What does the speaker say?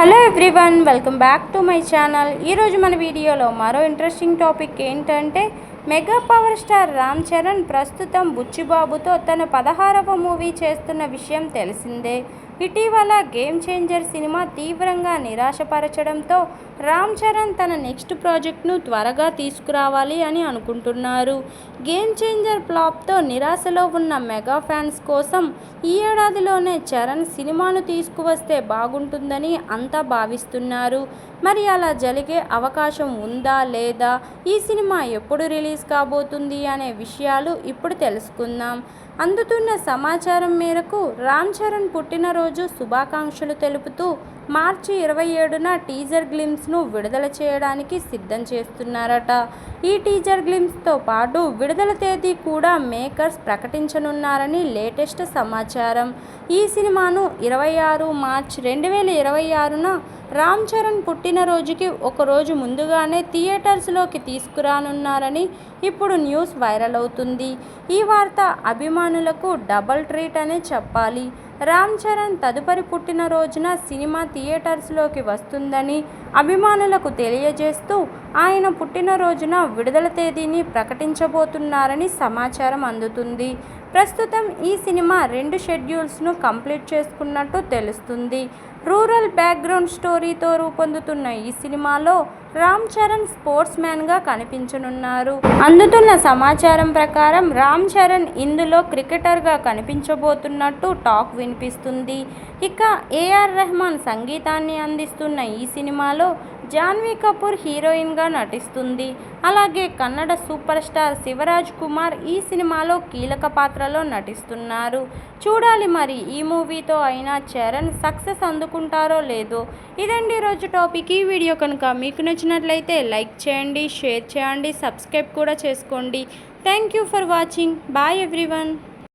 Hello everyone, welcome back to my channel. ఈరోజు మన వీడియోలో మరో ఇంట్రెస్టింగ్ టాపిక్ ఏంటంటే, mega power star Ram Charan ప్రస్తుతం బుచ్చిబాబుతో తన 16వ మూవీ చేస్తున్న విషయం తెలిసిందే. ఇటీవల గేమ్ చేంజర్ సినిమా తీవ్రంగా నిరాశపరచడంతో రామ్ చరణ్ తన నెక్స్ట్ ప్రాజెక్ట్ను త్వరగా తీసుకురావాలి అని అనుకుంటున్నారు. గేమ్ చేంజర్ ఫ్లాప్తో నిరాశలో ఉన్న మెగా ఫ్యాన్స్ కోసం ఈ ఏడాదిలోనే చరణ్ సినిమాను తీసుకువస్తే బాగుంటుందని అంతా భావిస్తున్నారు. మరి అలా జరిగే అవకాశం ఉందా లేదా, ఈ సినిమా ఎప్పుడు రిలీజ్ కాబోతుంది అనే విషయాలు ఇప్పుడు తెలుసుకుందాం. అందుతున్న సమాచారం మేరకు రామ్ చరణ్ పుట్టినరోజు శుభాకాంక్షలు తెలుపుతూ మార్చి 27న టీజర్ గ్లిమ్స్ను విడుదల చేయడానికి సిద్ధం చేస్తున్నారట. ఈ టీజర్ గ్లిమ్స్తో పాటు విడుదల తేదీ కూడా మేకర్స్ ప్రకటించనున్నారని లేటెస్ట్ సమాచారం. ఈ సినిమాను 26 మార్చి 2026న రామ్ చరణ్ పుట్టినరోజుకి ఒకరోజు ముందుగానే థియేటర్స్లోకి తీసుకురానున్నారని ఇప్పుడు న్యూస్ వైరల్ అవుతుంది. ఈ వార్త అభిమానులకు డబుల్ ట్రీట్ అనే చెప్పాలి. రామ్ చరణ్ తదుపరి పుట్టినరోజున సినిమా థియేటర్స్లోకి వస్తుందని అభిమానులకు తెలియజేస్తూ ఆయన పుట్టినరోజున విడుదల తేదీని ప్రకటించబోతున్నారని సమాచారం అందుతుంది. ప్రస్తుతం ఈ సినిమా 2 షెడ్యూల్స్ను కంప్లీట్ చేసుకున్నట్టు తెలుస్తుంది. రూరల్ బ్యాక్గ్రౌండ్ స్టోరీతో రూపొందుతున్న ఈ సినిమాలో రామ్ చరణ్ స్పోర్ట్స్ మ్యాన్గా కనిపించనున్నారు. అందుతున్న సమాచారం ప్రకారం రామ్ చరణ్ ఇందులో క్రికెటర్గా కనిపించబోతున్నట్టు టాక్ వినిపిస్తుంది. ఇక ఏఆర్ రెహమాన్ సంగీతాన్ని అందిస్తున్న ఈ సినిమాలో జాన్వీ కపూర్ హీరోయిన్గా నటిస్తుంది. అలాగే కన్నడ సూపర్ స్టార్ శివరాజ్ కుమార్ ఈ సినిమాలో కీలక పాత్రలో నటిస్తున్నారు. చూడాలి మరి ఈ మూవీతో అయినా చరణ్ సక్సెస్ అందుకుంటారో లేదో. ఇదండి ఈరోజు టాపిక్. ఈ వీడియో కనుక మీకు నచ్చినట్లయితే లైక్ చేయండి, షేర్ చేయండి, సబ్స్క్రైబ్ కూడా చేసుకోండి. Thank you for watching. Bye everyone.